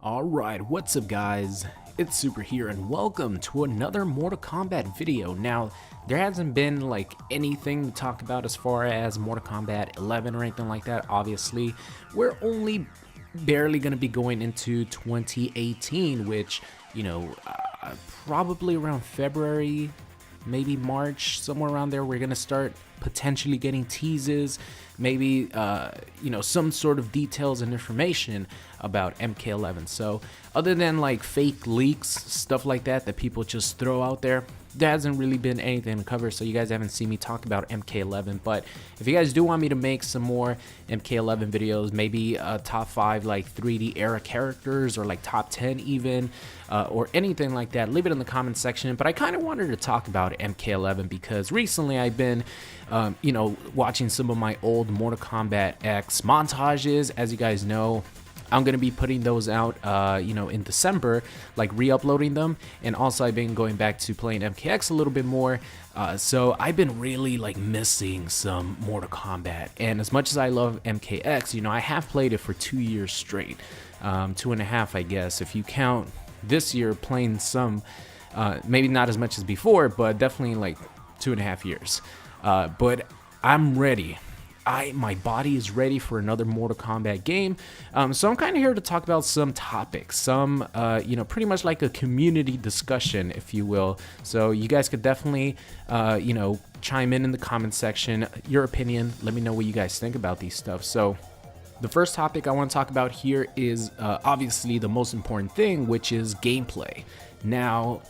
Alright, what's up guys? It's Super here and welcome to another Mortal Kombat video. Now, there hasn't been like anything to talk about as far as Mortal Kombat 11 or anything like that. Obviously, we're only barely going to be going into 2018, which, probably around February, maybe March, somewhere around there, we're going to start potentially getting teases, maybe some sort of details and information about MK11. So other than like fake leaks, stuff like that people just throw out there hasn't really been anything to cover, so you guys haven't seen me talk about MK11. But if you guys do want me to make some more MK11 videos, maybe top 5 like 3D era characters, or like top 10 even, or anything like that, leave it in the comment section. But I kind of wanted to talk about MK11 because recently I've been watching some of my old Mortal Kombat X montages. As you guys know, I'm going to be putting those out, in December, like re-uploading them. And also I've been going back to playing MKX a little bit more. So I've been really like missing some Mortal Kombat. And as much as I love MKX, I have played it for 2 years straight. 2.5, I guess, if you count this year playing some, maybe not as much as before, but definitely like 2.5 years. But I'm ready. My body is ready for another Mortal Kombat game. So I'm kind of here to talk about some topics, some, pretty much like a community discussion, if you will. So you guys could definitely, chime in the comment section, your opinion. Let me know what you guys think about these stuff. So the first topic I want to talk about here is obviously the most important thing, which is gameplay. Now,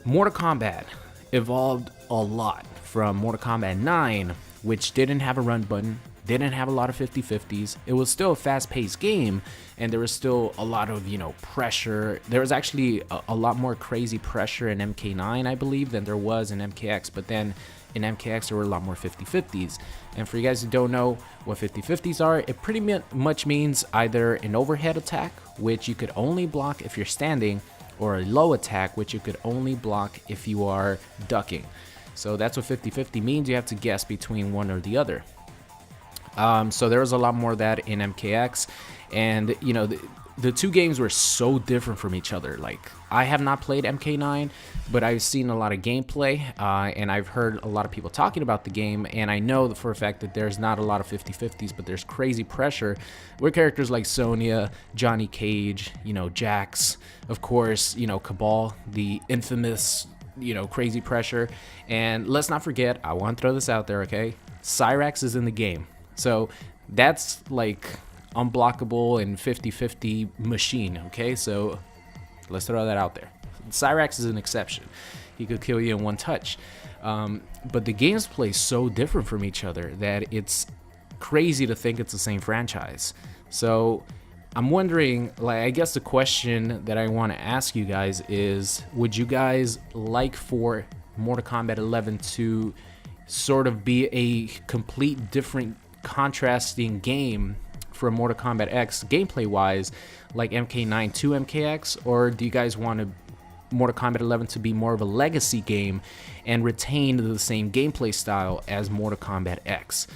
Mortal Kombat evolved a lot from Mortal Kombat 9, which didn't have a run button, didn't have a lot of 50-50s. It was still a fast-paced game, and there was still a lot of, pressure. There was actually a lot more crazy pressure in MK9, I believe, than there was in MKX, but then in MKX there were a lot more 50-50s. And for you guys who don't know what 50-50s are, it pretty much means either an overhead attack, which you could only block if you're standing, or a low attack, which you could only block if you are ducking. So that's what 50-50 means. You have to guess between one or the other. So there was a lot more of that in MKX. And, the two games were so different from each other. Like, I have not played MK9, but I've seen a lot of gameplay. And I've heard a lot of people talking about the game. And I know for a fact that there's not a lot of 50-50s, but there's crazy pressure with characters like Sonya, Johnny Cage, Jax, of course, Cabal, the infamous crazy pressure. And let's not forget, I want to throw this out there, okay? Cyrax is in the game. So that's like unblockable and 50-50 machine, okay? So let's throw that out there. Cyrax is an exception. He could kill you in one touch. But the games play so different from each other that it's crazy to think it's the same franchise. So I'm wondering, like, I guess the question that I want to ask you guys is, would you guys like for Mortal Kombat 11 to sort of be a complete different contrasting game from Mortal Kombat X gameplay wise, like MK9 to MKX, or do you guys want Mortal Kombat 11 to be more of a legacy game and retain the same gameplay style as Mortal Kombat X?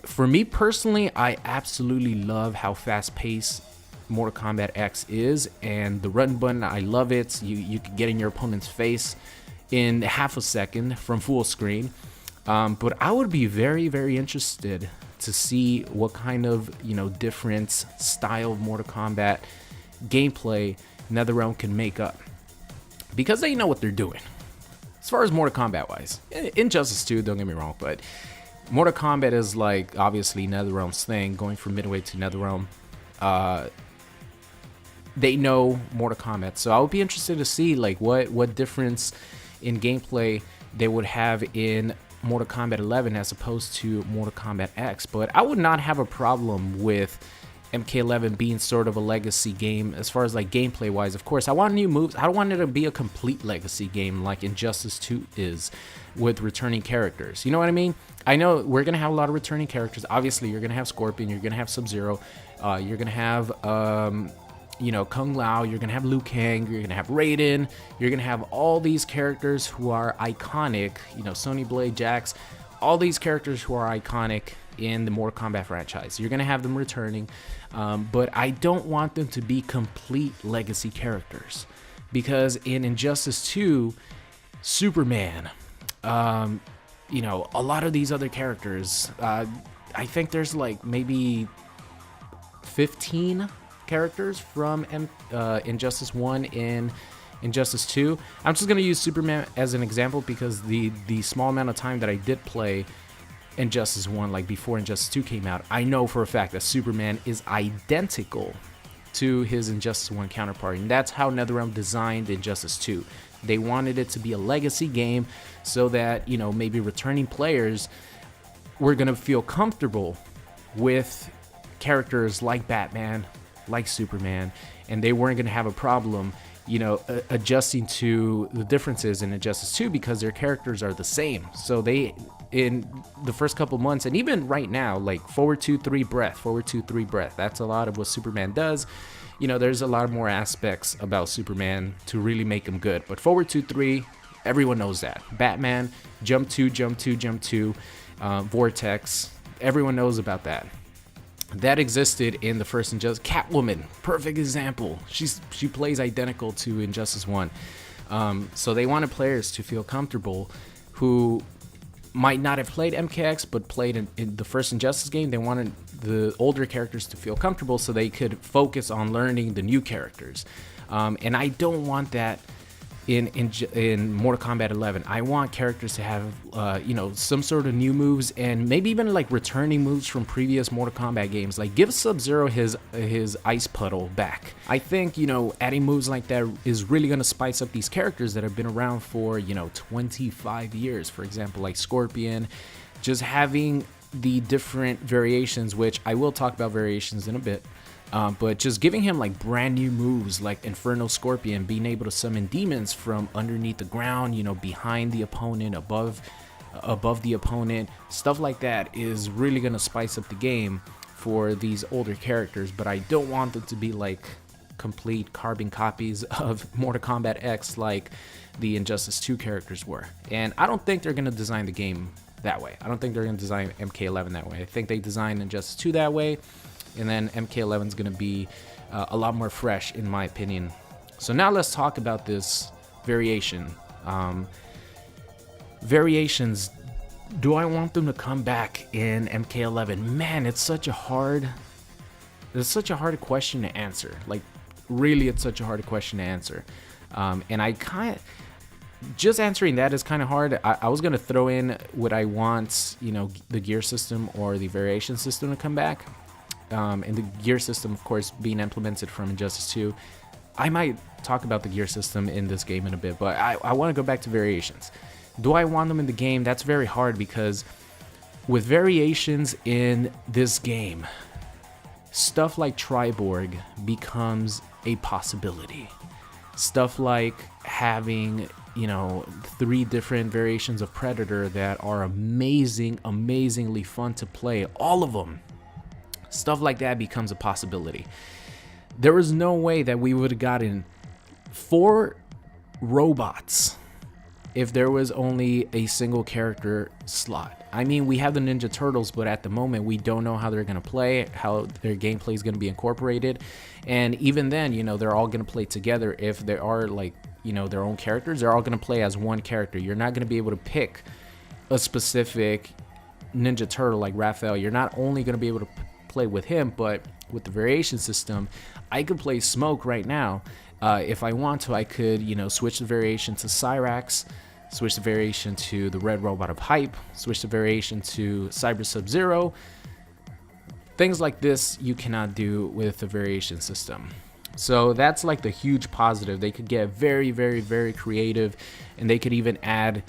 For me personally, I absolutely love how fast-paced Mortal Kombat X is, and the run button, I love it. You can get in your opponent's face in half a second from full screen. But I would be very, very interested to see what kind of different style of Mortal Kombat gameplay NetherRealm can make up, because they know what they're doing as far as Mortal Kombat wise. Injustice 2, don't get me wrong, but Mortal Kombat is like obviously NetherRealm's thing, going from Midway to NetherRealm. They know Mortal Kombat, so I would be interested to see like what difference in gameplay they would have in Mortal Kombat 11 as opposed to Mortal Kombat X. But I would not have a problem with MK11 being sort of a legacy game as far as like gameplay wise. Of course, I want new moves. I don't want it to be a complete legacy game like Injustice 2 is, with returning characters. You know what I mean? I know we're gonna have a lot of returning characters. Obviously, you're gonna have Scorpion, you're gonna have Sub-Zero, you're gonna have Kung Lao, you're gonna have Liu Kang, you're gonna have Raiden, you're gonna have all these characters who are iconic, Sonya Blade, Jax, all these characters who are iconic in the Mortal Kombat franchise. You're gonna have them returning, but I don't want them to be complete legacy characters, because in Injustice 2, Superman, you know, a lot of these other characters, I think there's like maybe 15 characters from Injustice 1 and Injustice 2. I'm just going to use Superman as an example because the small amount of time that I did play Injustice 1, like before Injustice 2 came out, I know for a fact that Superman is identical to his Injustice 1 counterpart, and that's how NetherRealm designed Injustice 2. They wanted it to be a legacy game so that, you know, maybe returning players were going to feel comfortable with characters like Batman, like Superman, and they weren't going to have a problem, you know, adjusting to the differences in Injustice 2 because their characters are the same. So they, in the first couple months, and even right now, like forward 2, 3 breath, forward 2, 3 breath, that's a lot of what Superman does. You know, there's a lot more aspects about Superman to really make him good, but forward 2, 3, everyone knows that. Batman, jump 2, jump 2, jump 2, vortex, everyone knows about that. That existed in the first Injustice. Catwoman, perfect example. She plays identical to Injustice 1. So they wanted players to feel comfortable who might not have played MKX but played in the first Injustice game. They wanted the older characters to feel comfortable so they could focus on learning the new characters. And I don't want that in Mortal Kombat 11. I want characters to have you know, some sort of new moves, and maybe even like returning moves from previous Mortal Kombat games. Like give Sub-Zero his ice puddle back. I think, you know, adding moves like that is really going to spice up these characters that have been around for, you know, 25 years. For example, like Scorpion, just having the different variations, which I will talk about variations in a bit. But just giving him like brand new moves like Inferno Scorpion, being able to summon demons from underneath the ground, you know, behind the opponent, above the opponent, stuff like that is really going to spice up the game for these older characters. But I don't want them to be like complete carbon copies of Mortal Kombat X like the Injustice 2 characters were. And I don't think they're going to design the game that way. I don't think they're going to design MK11 that way. I think they designed Injustice 2 that way. And then MK11 is going to be a lot more fresh, in my opinion. So now let's talk about this variation. Variations, do I want them to come back in MK11? Man, it's such a hard question to answer. Like, really, it's such a hard question to answer. And I kind of, just answering that is kind of hard. I was going to throw in would I want, you know, the gear system or the variation system to come back. And the gear system, of course, being implemented from Injustice 2. I might talk about the gear system in this game in a bit, but I want to go back to variations. Do I want them in the game? That's very hard because with variations in this game, stuff like Triborg becomes a possibility. Stuff like having, you know, 3 different variations of Predator that are amazingly fun to play. All of them. Stuff like that becomes a possibility. There was no way that we would have gotten 4 robots if there was only a single character slot. I mean, we have the Ninja Turtles, but at the moment we don't know how they're going to play, how their gameplay is going to be incorporated. And even then, you know, they're all going to play together. If they are like, you know, their own characters, they're all going to play as one character. You're not going to be able to pick a specific Ninja Turtle like Raphael. You're not only going to be able to play with him, but with the variation system, I could play Smoke right now. If I want to, I could, you know, switch the variation to Cyrax, switch the variation to the Red Robot of Hype, switch the variation to Cyber Sub-Zero. Things like this you cannot do with the variation system. So that's like the huge positive. They could get very creative, and they could even add,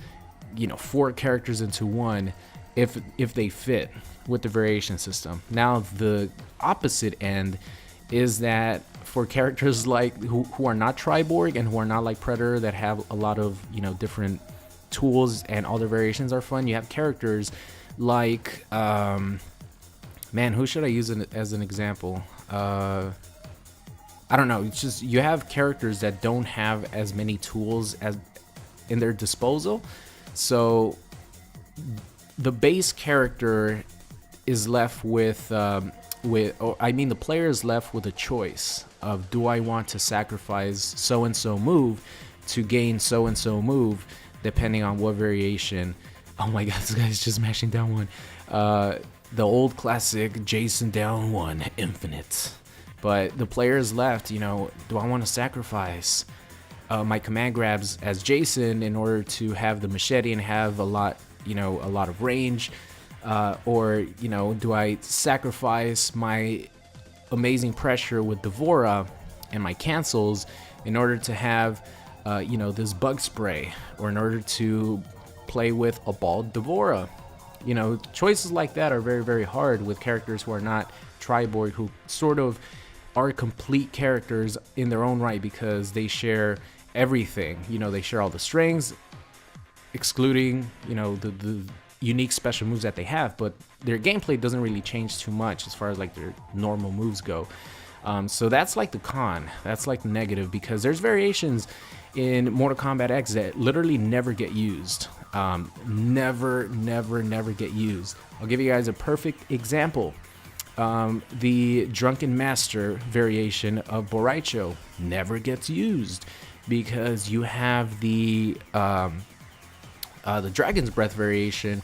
you know, 4 characters into one if they fit with the variation system. Now the opposite end is that for characters like who are not Triborg and who are not like Predator that have a lot of, you know, different tools and all their variations are fun, you have characters like man, who should I use as an example? I don't know. It's just you have characters that don't have as many tools as in their disposal. So the base character is left with the player is left with a choice of, do I want to sacrifice so and so move to gain so and so move, depending on what variation. Oh my god, this guy's just mashing down one. The old classic Jason down one infinite. But the player is left, do I want to sacrifice my command grabs as Jason in order to have the machete and have a lot of range, or do I sacrifice my amazing pressure with Devora and my cancels in order to have this bug spray, or in order to play with a bald Devora? Choices like that are very, very hard with characters who are not Triborg, who sort of are complete characters in their own right because they share everything. They share all the strings, excluding the unique special moves that they have, but their gameplay doesn't really change too much as far as like their normal moves go. So that's like the con, that's like the negative, because there's variations in Mortal Kombat X that literally never get used. Never get used. I'll give you guys a perfect example. The Drunken Master variation of Boraicho never gets used because you have the Dragon's Breath variation,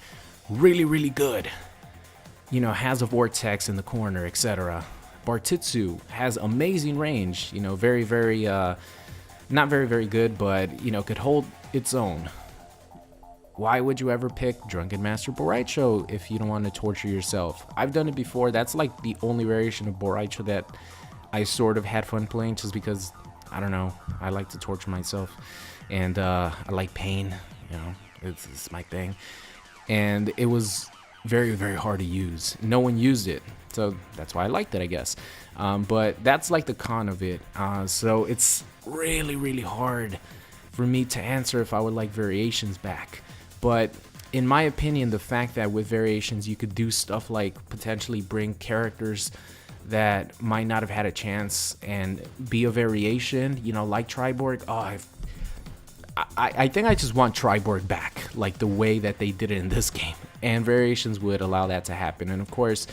really good. Has a vortex in the corner, etc. Bartitsu has amazing range. Very not very good, but could hold its own. Why would you ever pick Drunken Master Boraicho if you don't want to torture yourself? I've done it before. That's like the only variation of Boraicho that I sort of had fun playing, just because, I don't know, I like to torture myself, and I like pain. It's my thing. And it was very hard to use. No one used it, so that's why I liked it, I guess. But that's like the con of it. So it's really hard for me to answer if I would like variations back. But in my opinion, the fact that with variations you could do stuff like potentially bring characters that might not have had a chance and be a variation, like Triborg. I think I just want Triborg back, like the way that they did it in this game, and variations would allow that to happen. And of course,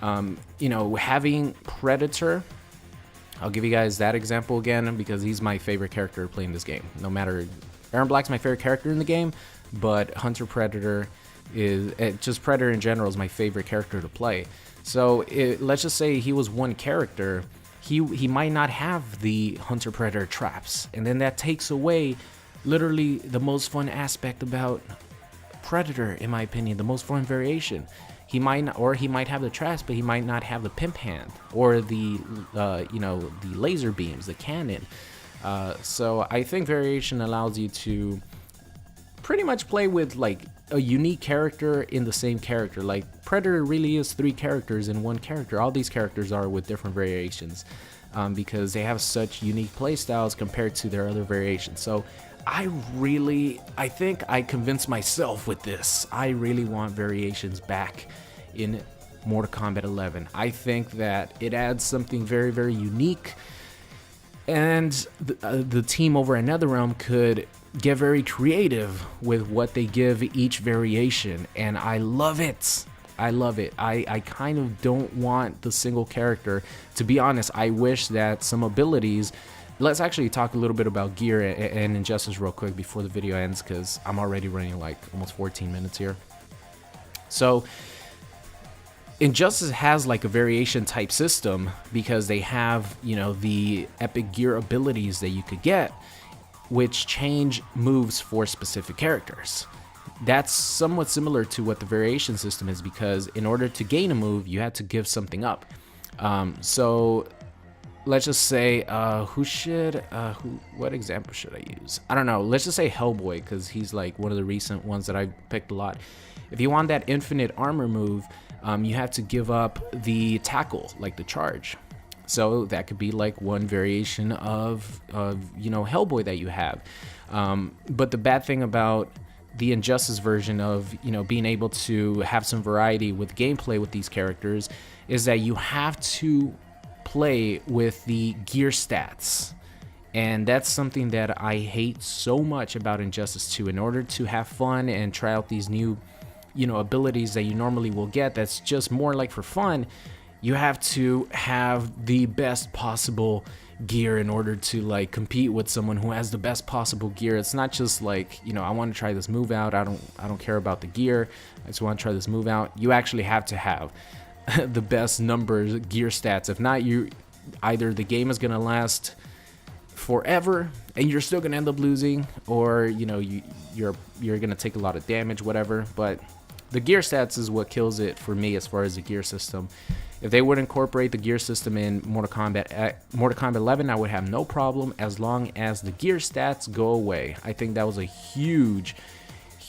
having Predator, I'll give you guys that example again because he's my favorite character to play in this game. No matter, Aaron Black's my favorite character in the game, but Hunter Predator is, just Predator in general is my favorite character to play. So let's just say he was one character, he might not have the Hunter Predator traps, and then that takes away literally the most fun aspect about Predator, in my opinion, the most fun variation. He might not, or he might have the traps, but he might not have the pimp hand or the the laser beams, the cannon. So I think variation allows you to pretty much play with like a unique character in the same character. Like Predator really is 3 characters in one character. All these characters are with different variations, because they have such unique play styles compared to their other variations. So I think I convinced myself with this. I really want variations back in Mortal Kombat 11. I think that it adds something very unique, and the team over at NetherRealm could get very creative with what they give each variation, and I love it. I kind of don't want the single character. To be honest, I wish that some abilities. Let's actually talk a little bit about gear and Injustice real quick before the video ends, because I'm already running like almost 14 minutes here. So Injustice has like a variation type system because they have, the epic gear abilities that you could get, which change moves for specific characters. That's somewhat similar to what the variation system is, because in order to gain a move, you had to give something up. So let's just say, what example should I use? I don't know. Let's just say Hellboy, because he's like one of the recent ones that I picked a lot. If you want that infinite armor move, you have to give up the tackle, like the charge. So that could be like one variation of Hellboy that you have. But the bad thing about the Injustice version of being able to have some variety with gameplay with these characters is that you have to play with the gear stats, and that's something that I hate so much about Injustice 2. In order to have fun and try out these new abilities that you normally will get that's just more like for fun, you have to have the best possible gear in order to like compete with someone who has the best possible gear. It's not just like, I want to try this move out, I don't care about the gear, I just want to try this move out. You actually have to have the best numbers, gear stats. If not, either the game is going to last forever and you're still going to end up losing, or you're going to take a lot of damage, whatever. But the gear stats is what kills it for me as far as the gear system. If they would incorporate the gear system in Mortal Kombat 11, I would have no problem as long as the gear stats go away. I think that was a huge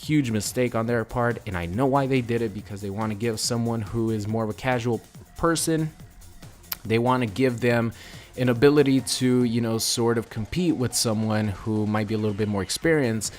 mistake on their part, and I know why they did it, because they want to give someone who is more of a casual person, they want to give them an ability to sort of compete with someone who might be a little bit more experienced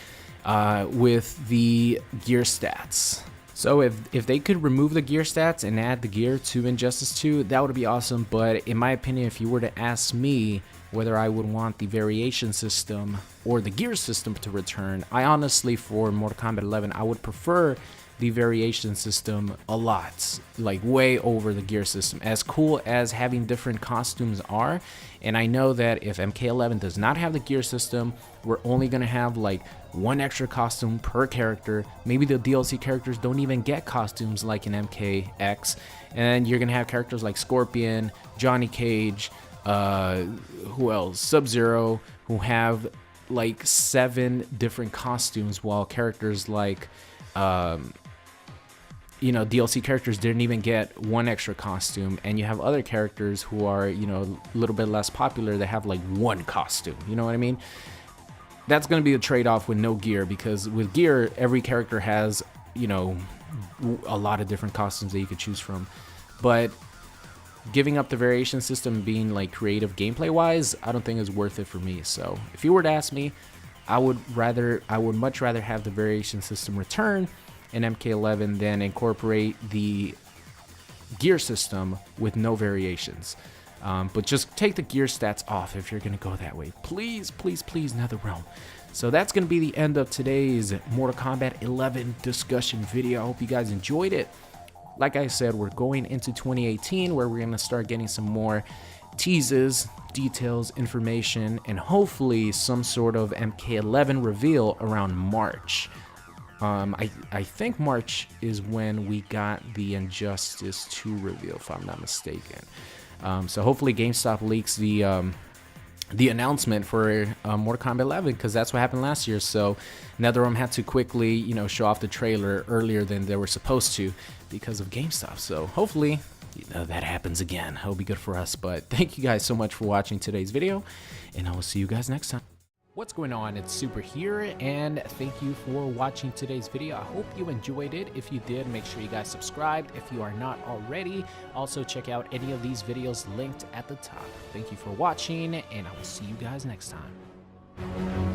with the gear stats. So if they could remove the gear stats and add the gear to Injustice 2, that would be awesome. But in my opinion, if you were to ask me whether I would want the variation system or the gear system to return, I honestly, for Mortal Kombat 11, I would prefer the variation system a lot, like way over the gear system. As cool as having different costumes are, and I know that if MK11 does not have the gear system, we're only gonna have like one extra costume per character. Maybe the DLC characters don't even get costumes like in MKX, and you're gonna have characters like Scorpion, Johnny Cage, who else, Sub-Zero, who have like 7 different costumes, while characters like DLC characters didn't even get one extra costume, and you have other characters who are a little bit less popular that have like one costume. You know what I mean? That's going to be a trade-off with no gear, because with gear every character has a lot of different costumes that you could choose from. But giving up the variation system, being like creative gameplay wise, I don't think is worth it for me. So if you were to ask me, I would much rather have the variation system return in MK11 than incorporate the gear system with no variations. But just take the gear stats off if you're gonna go that way. Please, please, please, NetherRealm. So that's gonna be the end of today's Mortal Kombat 11 discussion video. I hope you guys enjoyed it. Like I said, we're going into 2018 where we're gonna start getting some more teases, details, information, and hopefully some sort of MK11 reveal around March. I think March is when we got the Injustice 2 reveal, if I'm not mistaken. So hopefully GameStop leaks the announcement for Mortal Kombat 11, because that's what happened last year. So NetherRealm had to quickly, show off the trailer earlier than they were supposed to because of GameStop. So hopefully that happens again. It'll be good for us. But thank you guys so much for watching today's video, and I will see you guys next time. What's going on? It's Super here, and thank you for watching today's video. I hope you enjoyed it. If you did, make sure you guys subscribed if you are not already. Also, check out any of these videos linked at the top. Thank you for watching, and I will see you guys next time.